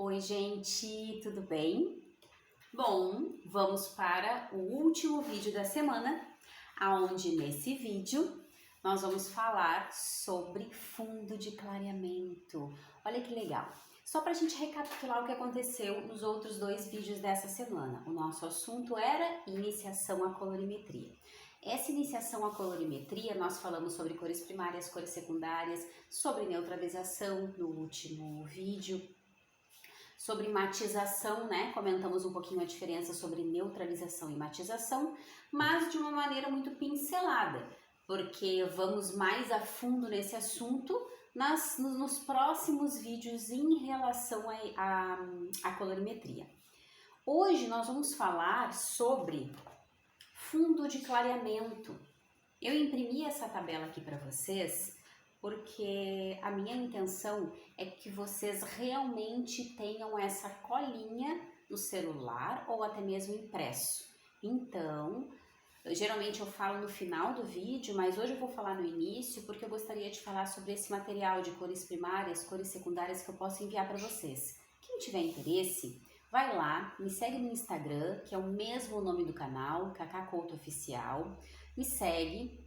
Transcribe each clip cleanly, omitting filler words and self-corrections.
Oi, gente, tudo bem? Bom, vamos para o último vídeo da semana, aonde nesse vídeo nós vamos falar sobre fundo de clareamento. Olha que legal! Só para a gente recapitular o que aconteceu nos outros dois vídeos dessa semana. O nosso assunto era iniciação à colorimetria. Essa iniciação à colorimetria, nós falamos sobre cores primárias, cores secundárias, sobre neutralização no último vídeo, sobre matização, né? Comentamos um pouquinho a diferença sobre neutralização e matização, mas de uma maneira muito pincelada, porque vamos mais a fundo nesse assunto nos próximos vídeos em relação à colorimetria. Hoje nós vamos falar sobre fundo de clareamento. Eu imprimi essa tabela aqui para vocês porque a minha intenção é que vocês realmente tenham essa colinha no celular ou até mesmo impresso. Então, geralmente eu falo no final do vídeo, mas hoje eu vou falar no início porque eu gostaria de falar sobre esse material de cores primárias, cores secundárias que eu posso enviar para vocês. Quem tiver interesse, vai lá, me segue no Instagram, que é o mesmo nome do canal, Cacá Couto Oficial, me segue.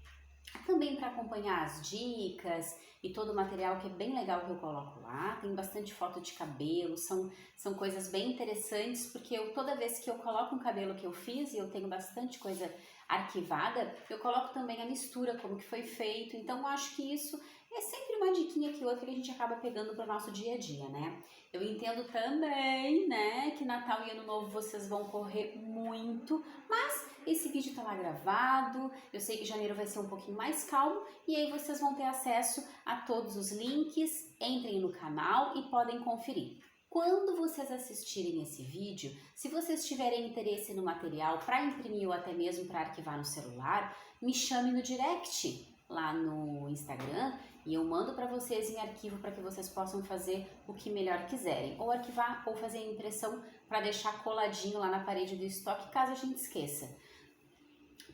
Também para acompanhar as dicas e todo o material que é bem legal que eu coloco lá, tem bastante foto de cabelo, são coisas bem interessantes, porque toda vez que eu coloco um cabelo que eu fiz, e eu tenho bastante coisa arquivada, eu coloco também a mistura, como que foi feito, então eu acho que isso é sempre uma diquinha que outra que a gente acaba pegando para o nosso dia a dia, né? Eu entendo também, né, que Natal e Ano Novo vocês vão correr muito, mas esse vídeo tá lá gravado, eu sei que janeiro vai ser um pouquinho mais calmo e aí vocês vão ter acesso a todos os links, entrem no canal e podem conferir. Quando vocês assistirem esse vídeo, se vocês tiverem interesse no material para imprimir ou até mesmo para arquivar no celular, me chame no direct lá no Instagram e eu mando para vocês em arquivo para que vocês possam fazer o que melhor quiserem, ou arquivar ou fazer a impressão para deixar coladinho lá na parede do estoque caso a gente esqueça.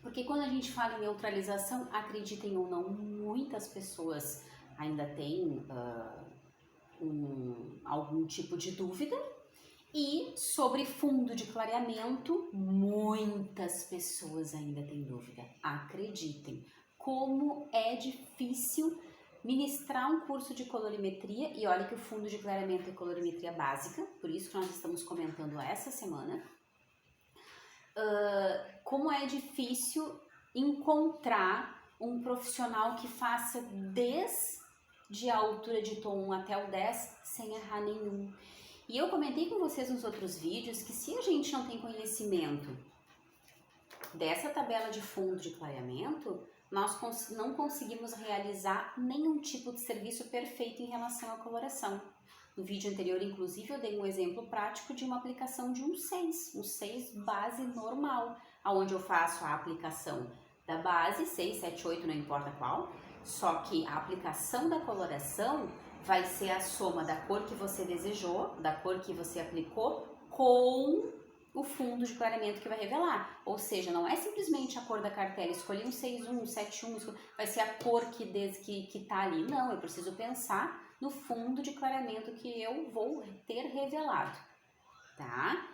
Porque quando a gente fala em neutralização, acreditem ou não, muitas pessoas ainda têm algum tipo de dúvida. E sobre fundo de clareamento, muitas pessoas ainda têm dúvida. Acreditem, como é difícil ministrar um curso de colorimetria. E olha que o fundo de clareamento é colorimetria básica, por isso que nós estamos comentando essa semana. Como é difícil encontrar um profissional que faça desde a altura de tom 1 até o 10 sem errar nenhum. E eu comentei com vocês nos outros vídeos que se a gente não tem conhecimento dessa tabela de fundo de clareamento, nós não conseguimos realizar nenhum tipo de serviço perfeito em relação à coloração. No vídeo anterior, inclusive, eu dei um exemplo prático de uma aplicação de um 6 base normal, onde eu faço a aplicação da base, 6, 7, 8, não importa qual, só que a aplicação da coloração vai ser a soma da cor que você desejou, da cor que você aplicou, com o fundo de clareamento que vai revelar. Ou seja, não é simplesmente a cor da cartela, escolhi um 6, 1, 7, 1, vai ser a cor que tá ali. Não, eu preciso pensar no fundo de clareamento que eu vou ter revelado, tá?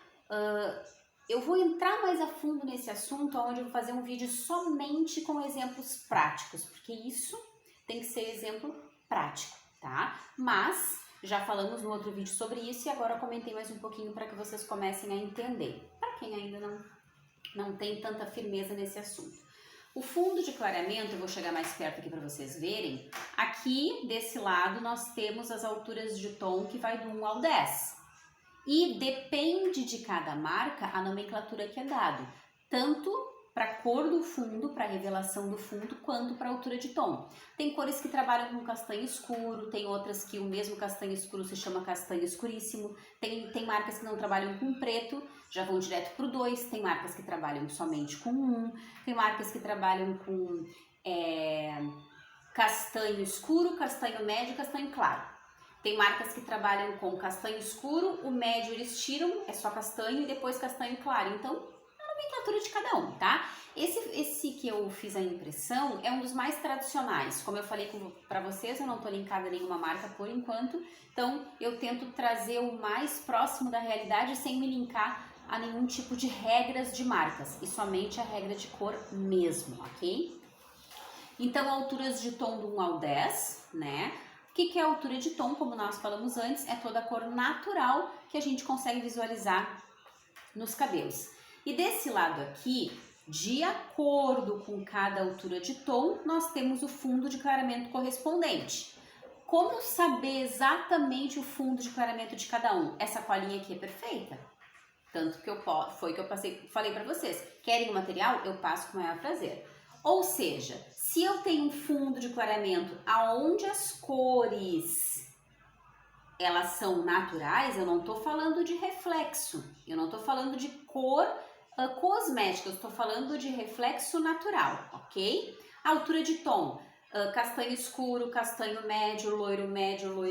Eu vou entrar mais a fundo nesse assunto, onde eu vou fazer um vídeo somente com exemplos práticos, porque isso tem que ser exemplo prático, tá? Mas já falamos no outro vídeo sobre isso e agora eu comentei mais um pouquinho para que vocês comecem a entender, para quem ainda não tem tanta firmeza nesse assunto. O fundo de clareamento, eu vou chegar mais perto aqui para vocês verem, aqui desse lado nós temos as alturas de tom que vai do 1 ao 10. E depende de cada marca a nomenclatura que é dado, tanto para a cor do fundo, para a revelação do fundo, quanto para a altura de tom. Tem cores que trabalham com castanho escuro, tem outras que o mesmo castanho escuro se chama castanho escuríssimo, tem marcas que não trabalham com preto, já vão direto para o 2, tem marcas que trabalham somente com 1, tem marcas que trabalham com castanho escuro, castanho médio, castanho claro. Tem marcas que trabalham com castanho escuro, o médio eles tiram, é só castanho, e depois castanho claro. Então, a nomenclatura de cada um, tá? Esse que eu fiz a impressão é um dos mais tradicionais. Como eu falei para vocês, eu não tô linkada a nenhuma marca por enquanto, então eu tento trazer o mais próximo da realidade sem me linkar a nenhum tipo de regras de marcas, e somente a regra de cor mesmo, ok? Então, alturas de tom do 1 ao 10, né? O que é a altura de tom? Como nós falamos antes, é toda a cor natural que a gente consegue visualizar nos cabelos. E desse lado aqui, de acordo com cada altura de tom, nós temos o fundo de clareamento correspondente. Como saber exatamente o fundo de clareamento de cada um? Essa colinha aqui é perfeita. Tanto que foi que eu falei para vocês. Querem o material? Eu passo com o maior prazer. Ou seja, se eu tenho um fundo de clareamento aonde as cores elas são naturais, eu não estou falando de reflexo, eu não estou falando de cor cosmética, eu estou falando de reflexo natural, ok? Altura de tom, castanho escuro, castanho médio, loiro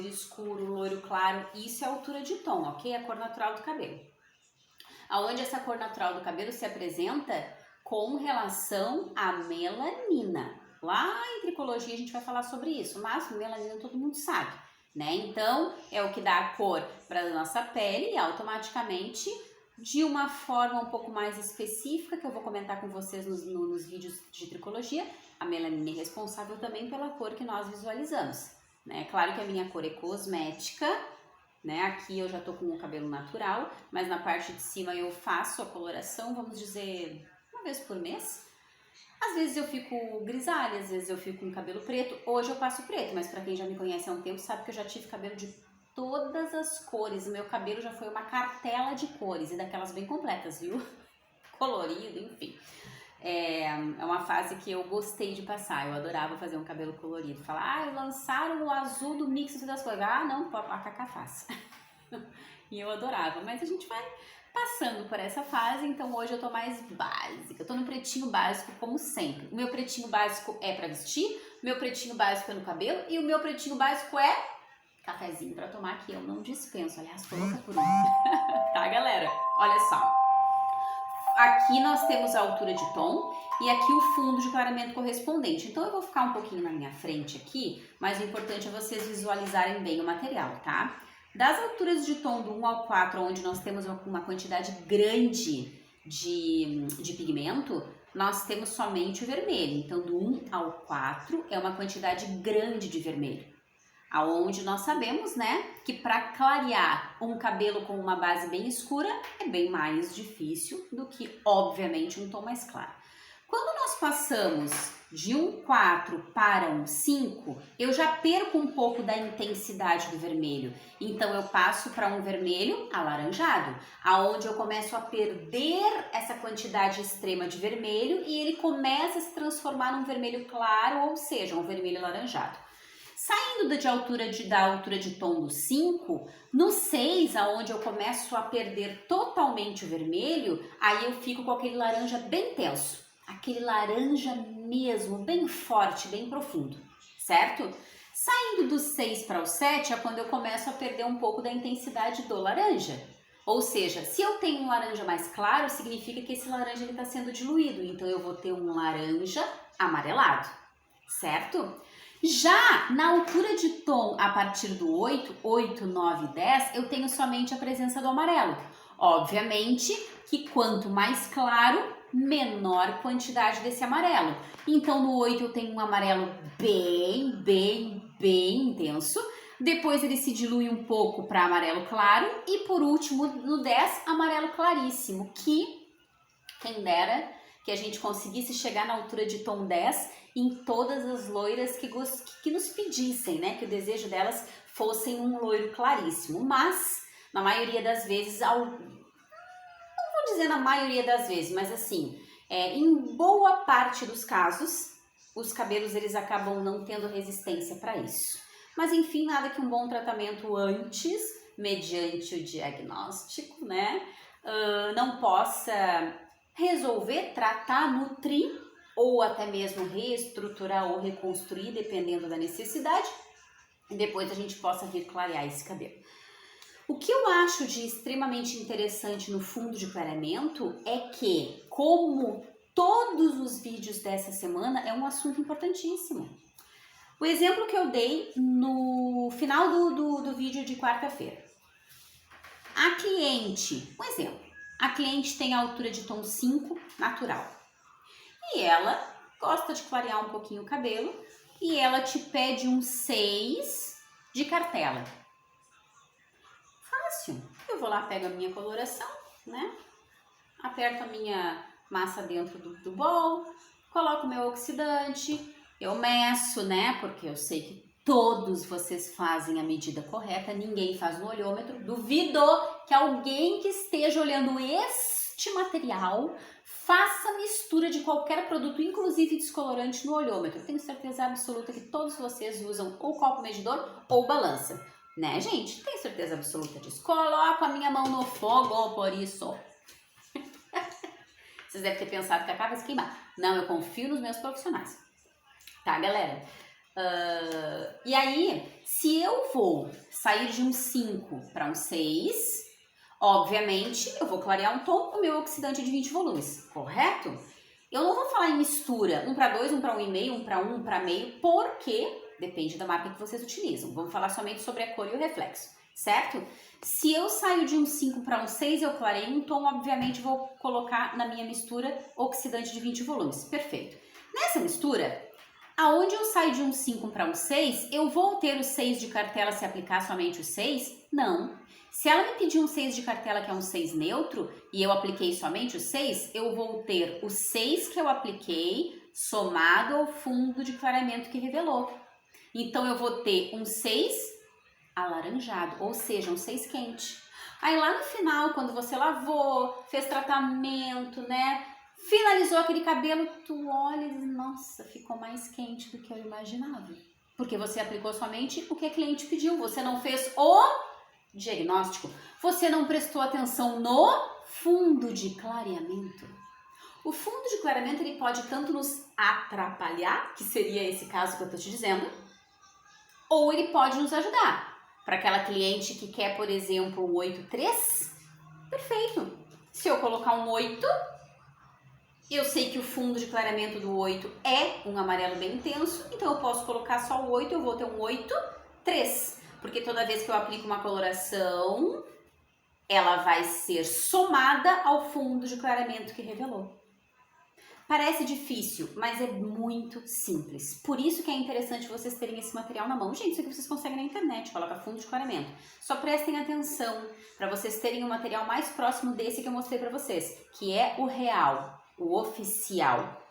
escuro, loiro claro, isso é altura de tom, ok? A cor natural do cabelo. Aonde essa cor natural do cabelo se apresenta com relação à melanina. Lá em tricologia a gente vai falar sobre isso, mas melanina todo mundo sabe, né? Então, é o que dá a cor para a nossa pele e automaticamente, de uma forma um pouco mais específica, que eu vou comentar com vocês nos vídeos de tricologia, a melanina é responsável também pela cor que nós visualizamos, né? Claro que a minha cor é cosmética, né? Aqui eu já tô com o cabelo natural, mas na parte de cima eu faço a coloração, vamos dizer, uma vez por mês. Às vezes eu fico grisalha, às vezes eu fico com cabelo preto. Hoje eu passo preto, mas para quem já me conhece há um tempo sabe que eu já tive cabelo de todas as cores. O meu cabelo já foi uma cartela de cores e daquelas bem completas, viu? Colorido, enfim. É uma fase que eu gostei de passar. Eu adorava fazer um cabelo colorido. Falar, lançaram o azul do mix das cores. Ah, não, a Cacá faz. E eu adorava, mas a gente vai passando por essa fase, então hoje eu tô mais básica. Eu tô no pretinho básico, como sempre. O meu pretinho básico é pra vestir, o meu pretinho básico é no cabelo e o meu pretinho básico é cafezinho pra tomar, que eu não dispenso. Aliás, tô louca por um. Tá, galera? Olha só. Aqui nós temos a altura de tom e aqui o fundo de clareamento correspondente. Então eu vou ficar um pouquinho na minha frente aqui, mas o importante é vocês visualizarem bem o material, tá? Das alturas de tom do 1 ao 4, onde nós temos uma quantidade grande de pigmento, nós temos somente o vermelho. Então, do 1 ao 4 é uma quantidade grande de vermelho. Aonde nós sabemos, né, que para clarear um cabelo com uma base bem escura é bem mais difícil do que, obviamente, um tom mais claro. Quando nós passamos de um 4 para um 5, eu já perco um pouco da intensidade do vermelho. Então, eu passo para um vermelho alaranjado, aonde eu começo a perder essa quantidade extrema de vermelho e ele começa a se transformar num vermelho claro, ou seja, um vermelho alaranjado. Saindo da altura de tom do 5, no 6, aonde eu começo a perder totalmente o vermelho, aí eu fico com aquele laranja bem tenso. Aquele laranja mesmo, bem forte, bem profundo, certo? Saindo do 6 para o 7 é quando eu começo a perder um pouco da intensidade do laranja. Ou seja, se eu tenho um laranja mais claro, significa que esse laranja está sendo diluído. Então, eu vou ter um laranja amarelado, certo? Já na altura de tom, a partir do 8, 9, 10, eu tenho somente a presença do amarelo. Obviamente que quanto mais claro, menor quantidade desse amarelo. Então, no 8 eu tenho um amarelo bem intenso. Depois ele se dilui um pouco para amarelo claro. E por último, no 10, amarelo claríssimo. Que, quem dera que a gente conseguisse chegar na altura de tom 10 em todas as loiras que nos pedissem, né? Que o desejo delas fossem um loiro claríssimo. Mas, na maioria das vezes, não vou dizer na maioria das vezes, mas assim, em boa parte dos casos, os cabelos eles acabam não tendo resistência para isso. Mas enfim, nada que um bom tratamento antes, mediante o diagnóstico, né, não possa resolver, tratar, nutrir ou até mesmo reestruturar ou reconstruir, dependendo da necessidade, e depois a gente possa vir clarear esse cabelo. O que eu acho de extremamente interessante no fundo de clareamento é que, como todos os vídeos dessa semana, é um assunto importantíssimo. O exemplo que eu dei no final do vídeo de quarta-feira. A cliente, um exemplo, a cliente tem a altura de tom 5 natural e ela gosta de clarear um pouquinho o cabelo e ela te pede um 6 de cartela. Fácil, eu vou lá, pego a minha coloração, né? Aperto a minha massa dentro do bowl, coloco o meu oxidante, eu meço, né? Porque eu sei que todos vocês fazem a medida correta, ninguém faz no olhômetro. Duvido que alguém que esteja olhando este material faça mistura de qualquer produto, inclusive descolorante, no olhômetro. Eu tenho certeza absoluta que todos vocês usam ou copo medidor ou balança, né, gente? Tenho certeza absoluta disso. Coloco a minha mão no fogo por isso. Vocês devem ter pensado que acaba de se queimar. Não, eu confio nos meus profissionais. Tá, galera? E aí, se eu vou sair de um 5 para um 6, obviamente eu vou clarear um tom, o meu oxidante é de 20 volumes, correto? Eu não vou falar em mistura 1 para 2, 1 para 1,5, 1 para 1 para meio, porque depende da marca que vocês utilizam. Vamos falar somente sobre a cor e o reflexo, certo? Se eu saio de um 5 para um 6, eu clarei um tom, obviamente vou colocar na minha mistura oxidante de 20 volumes, perfeito. Nessa mistura, aonde eu saio de um 5 para um 6, eu vou ter o 6 de cartela se aplicar somente o 6? Não. Se ela me pedir um 6 de cartela, que é um 6 neutro, e eu apliquei somente o 6, eu vou ter o 6 que eu apliquei somado ao fundo de clareamento que revelou. Então, eu vou ter um 6 alaranjado, ou seja, um 6 quente. Aí lá no final, quando você lavou, fez tratamento, né? Finalizou aquele cabelo, tu olha e diz, nossa, ficou mais quente do que eu imaginava. Porque você aplicou somente o que a cliente pediu, você não fez o diagnóstico, você não prestou atenção no fundo de clareamento. O fundo de clareamento ele pode tanto nos atrapalhar, que seria esse caso que eu tô te dizendo, ou ele pode nos ajudar. Para aquela cliente que quer, por exemplo, um 8,3, perfeito. Se eu colocar um 8, eu sei que o fundo de clareamento do 8 é um amarelo bem intenso, então eu posso colocar só o 8, eu vou ter um 8,3. Porque toda vez que eu aplico uma coloração, ela vai ser somada ao fundo de clareamento que revelou. Parece difícil, mas é muito simples. Por isso que é interessante vocês terem esse material na mão. Gente, isso aqui vocês conseguem na internet, coloca fundo de clareamento. Só prestem atenção para vocês terem um material mais próximo desse que eu mostrei para vocês, que é o real, o oficial.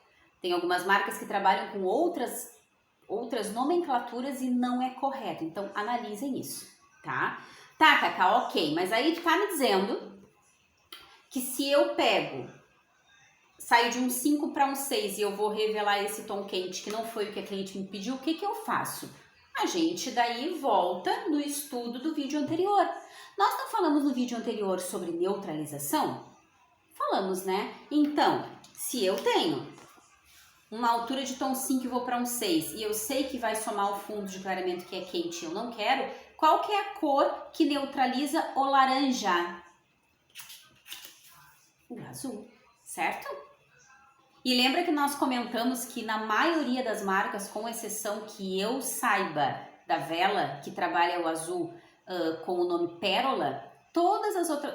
Tem algumas marcas que trabalham com outras nomenclaturas e não é correto. Então, analisem isso, tá? Tá, Cacá, ok. Mas aí tu tá me dizendo que se eu saio de um 5 para um 6 e eu vou revelar esse tom quente, que não foi o que a cliente me pediu, o que que eu faço? A gente daí volta no estudo do vídeo anterior. Nós não falamos no vídeo anterior sobre neutralização? Falamos, né? Então, se eu tenho uma altura de tom 5 e vou para um 6 e eu sei que vai somar o fundo de clareamento que é quente e eu não quero, qual que é a cor que neutraliza o laranja? O azul, certo? E lembra que nós comentamos que na maioria das marcas, com exceção que eu saiba da Vela, que trabalha o azul com o nome Pérola,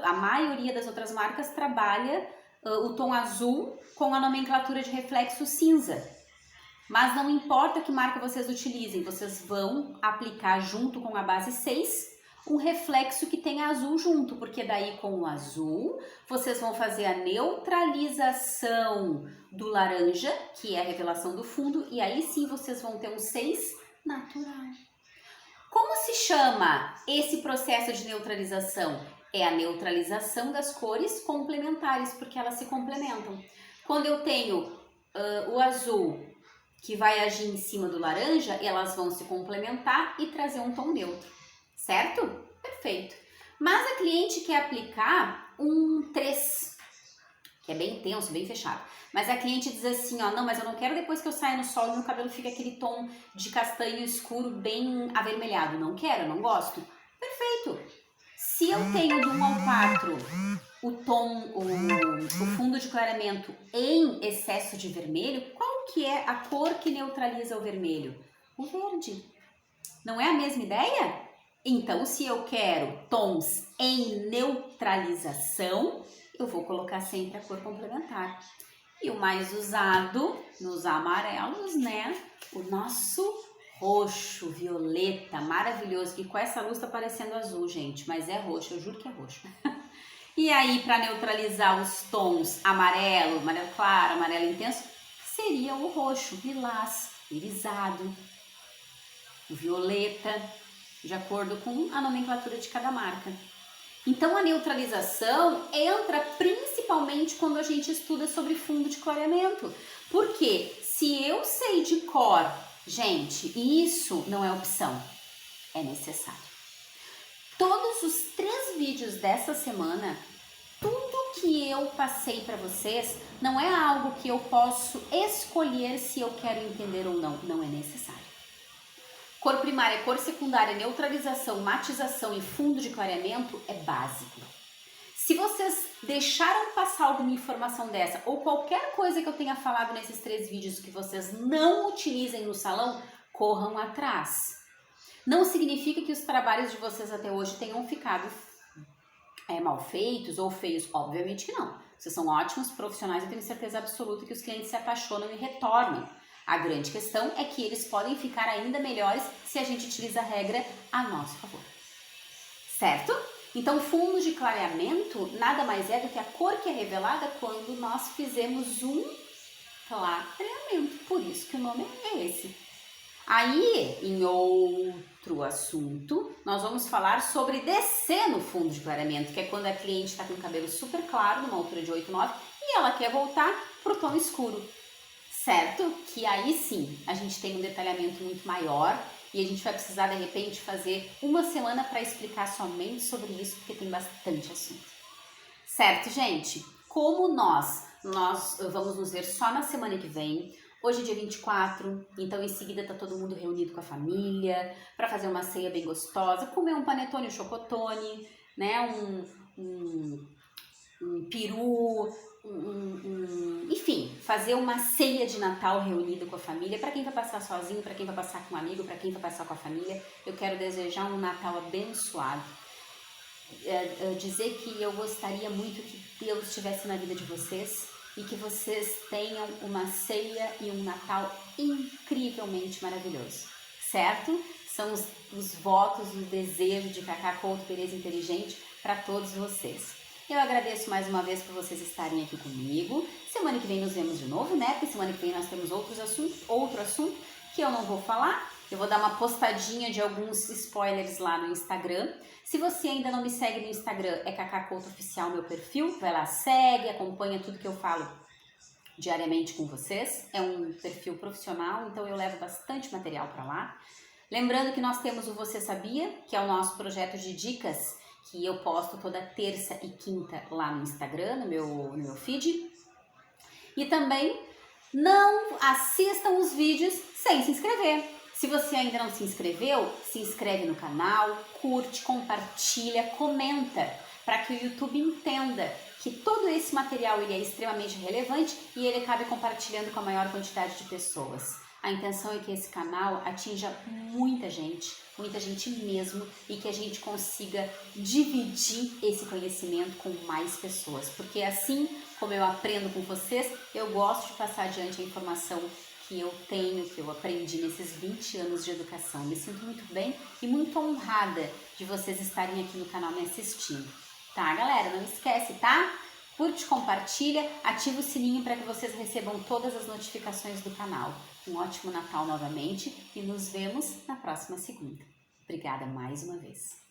a maioria das outras marcas trabalha o tom azul com a nomenclatura de reflexo cinza. Mas não importa que marca vocês utilizem, vocês vão aplicar junto com a base 6 um reflexo que tenha azul junto, porque daí com o azul vocês vão fazer a neutralização do laranja, que é a revelação do fundo, e aí sim vocês vão ter um 6 natural. Como se chama esse processo de neutralização? É a neutralização das cores complementares, porque elas se complementam. Quando eu tenho o azul que vai agir em cima do laranja, elas vão se complementar e trazer um tom neutro. Certo? Perfeito. Mas a cliente quer aplicar um 3, que é bem intenso, bem fechado. Mas a cliente diz assim, ó, não, mas eu não quero depois que eu saia no sol e meu cabelo fique aquele tom de castanho escuro bem avermelhado. Não quero, não gosto. Perfeito. Se eu tenho do 1 ao 4 o tom, o fundo de clareamento em excesso de vermelho, qual que é a cor que neutraliza o vermelho? O verde. Não é a mesma ideia? Então, se eu quero tons em neutralização, eu vou colocar sempre a cor complementar. E o mais usado nos amarelos, né? O nosso roxo, violeta, maravilhoso. Que com essa luz tá parecendo azul, gente, mas é roxo, eu juro que é roxo. E aí, para neutralizar os tons amarelo, amarelo claro, amarelo intenso, seria o roxo, lilás, irisado, o violeta, de acordo com a nomenclatura de cada marca. Então, a neutralização entra principalmente quando a gente estuda sobre fundo de clareamento. Porque se eu sei de cor, gente, isso não é opção, é necessário. Todos os 3 vídeos dessa semana, tudo que eu passei para vocês não é algo que eu posso escolher se eu quero entender ou não, não é necessário. Cor primária, cor secundária, neutralização, matização e fundo de clareamento é básico. Se vocês deixaram passar alguma informação dessa ou qualquer coisa que eu tenha falado nesses 3 vídeos que vocês não utilizem no salão, corram atrás. Não significa que os trabalhos de vocês até hoje tenham ficado mal feitos ou feios, obviamente que não. Vocês são ótimos profissionais, eu tenho certeza absoluta que os clientes se apaixonam e retornam. A grande questão é que eles podem ficar ainda melhores se a gente utiliza a regra a nosso favor. Certo? Então, fundo de clareamento nada mais é do que a cor que é revelada quando nós fizemos um clareamento. Por isso que o nome é esse. Aí, em outro assunto, nós vamos falar sobre descer no fundo de clareamento, que é quando a cliente está com o cabelo super claro, numa altura de 8, 9, e ela quer voltar para o tom escuro. Certo? Que aí sim, a gente tem um detalhamento muito maior e a gente vai precisar, de repente, fazer uma semana para explicar somente sobre isso, porque tem bastante assunto. Certo, gente? Como nós vamos nos ver só na semana que vem. Hoje é dia 24, então em seguida tá todo mundo reunido com a família para fazer uma ceia bem gostosa, comer um panetone, um chocotone, né? Um peru, enfim, fazer uma ceia de Natal reunida com a família. Para quem vai passar sozinho, para quem vai passar com um amigo, para quem vai passar com a família, eu quero desejar um Natal abençoado. Dizer que eu gostaria muito que Deus estivesse na vida de vocês e que vocês tenham uma ceia e um Natal incrivelmente maravilhoso, certo? São os votos, o desejo de Cacá Couto Perez Inteligente para todos vocês. Eu agradeço mais uma vez por vocês estarem aqui comigo. Semana que vem nos vemos de novo, né? Porque semana que vem nós temos outro assunto que eu não vou falar. Eu vou dar uma postadinha de alguns spoilers lá no Instagram. Se você ainda não me segue no Instagram, é Cacá Couto Oficial, meu perfil. Vai lá, segue, acompanha tudo que eu falo diariamente com vocês. É um perfil profissional, então eu levo bastante material para lá. Lembrando que nós temos o Você Sabia, que é o nosso projeto de dicas, que eu posto toda terça e quinta lá no Instagram, no meu feed. E também não assistam os vídeos sem se inscrever. Se você ainda não se inscreveu, se inscreve no canal, curte, compartilha, comenta, para que o YouTube entenda que todo esse material ele é extremamente relevante e ele acabe compartilhando com a maior quantidade de pessoas. A intenção é que esse canal atinja muita gente mesmo, e que a gente consiga dividir esse conhecimento com mais pessoas, porque assim como eu aprendo com vocês, eu gosto de passar adiante a informação que eu tenho, que eu aprendi nesses 20 anos de educação. Me sinto muito bem e muito honrada de vocês estarem aqui no canal me assistindo. Tá, galera? Não esquece, tá? Curte, compartilha, ativa o sininho para que vocês recebam todas as notificações do canal. Um ótimo Natal novamente e nos vemos na próxima segunda. Obrigada mais uma vez.